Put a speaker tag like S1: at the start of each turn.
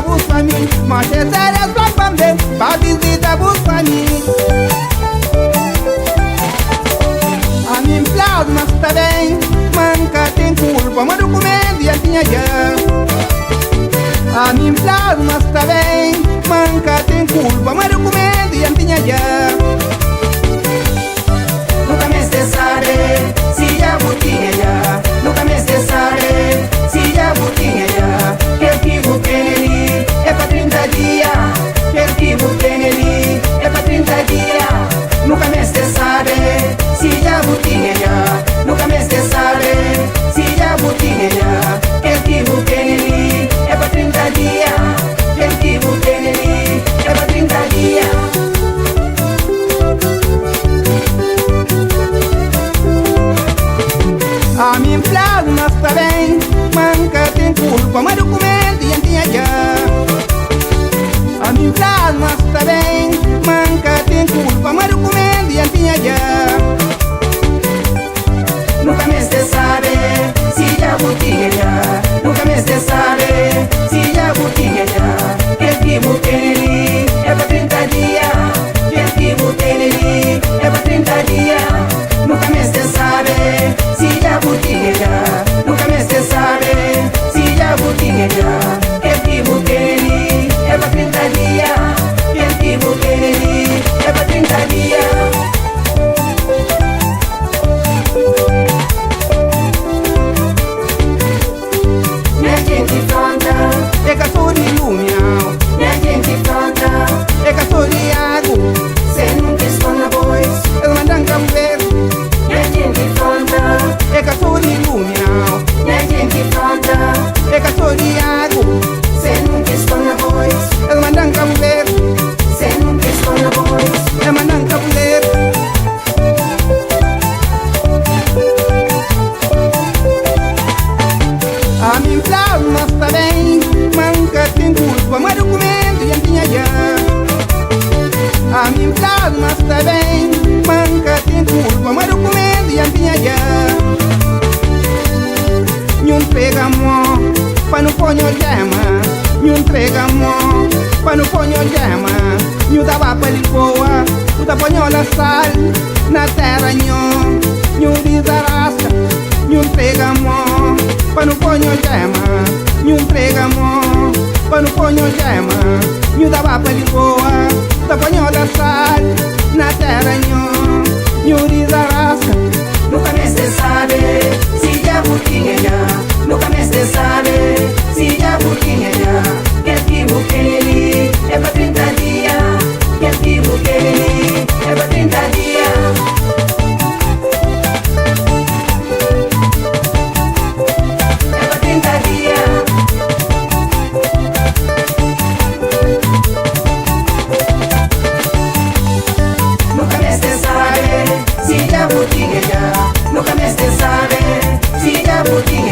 S1: bus pra mim. Mas é sério pra também, pra visita bus pra mim. A mim plasma está bem, manca tem culpa, mas documento já tinha já. A mim plasma está bem, manca tem culpa, mas documento já tinha já.
S2: Nunca me sabe se já botinha já. Nunca me sabe se já botinha já. Quer que botinha ali é pra 30 dias. Quer que botinha ali é pra 30 dias. Nunca me sabe se já botinha já. Nunca me sabe se já botinha já. Quer que botinha ali é pra 30 dias. Quer que botinha ali é pra 30 dias.
S1: A mim plasma está bem, manca tem culpa, mas documento já tinha já. A mim plasma está bem, manca tem culpa, mas documento já tinha já.
S2: Nunca me sabe se já botinha já. Nunca me sabe se já botinha já. Quer que botinha ali é pra 30 dias. Quer que botinha ali é pra 30 dias. Nunca me sabe se já botinha já. Nunca me sabe se já botinha já. Quer que botinha ali é pra 30 dias. Quer que botinha ali é pra 30 dias. Minha gente pronta,
S1: É que sou de lumião,
S2: minha gente pronta.
S1: é que sou de água,
S2: Cê nunca esconda voz.
S1: eu mandam camber.
S2: Minha gente pronta,
S1: É que sou de lumião,
S2: minha gente pronta.
S1: é que sou de água,
S2: Cê nunca esconda voz.
S1: eu mandam camber.
S2: Cê nunca esconda voz.
S1: É mandam camber. A mim plasma está bem, manca tem culpa, mas documento já tinha já. A mim plasma está bem, manca tem culpa, mas documento já tinha já. Não entrega mão, para não pôr gema. Não entrega mão, para não pôr gema. Não dava para Lisboa, não dá ponho na sal, na terra não desarrasta. Não entrega mão, para não pôr gema. Não entrega mão, para não pôr gema. Não dava para Lisboa, não dá ponho na sal, na terra não desarrasta.
S2: Nunca me sabe se já botinha já. Nunca me sabe se já botinha já. Quer que botinha ali é pra 30 dias. Quer que botinha ali é pra 30 dias. É pra 30 dias. Nunca me sabe se já botinha já. Nunca me sabe se já botinha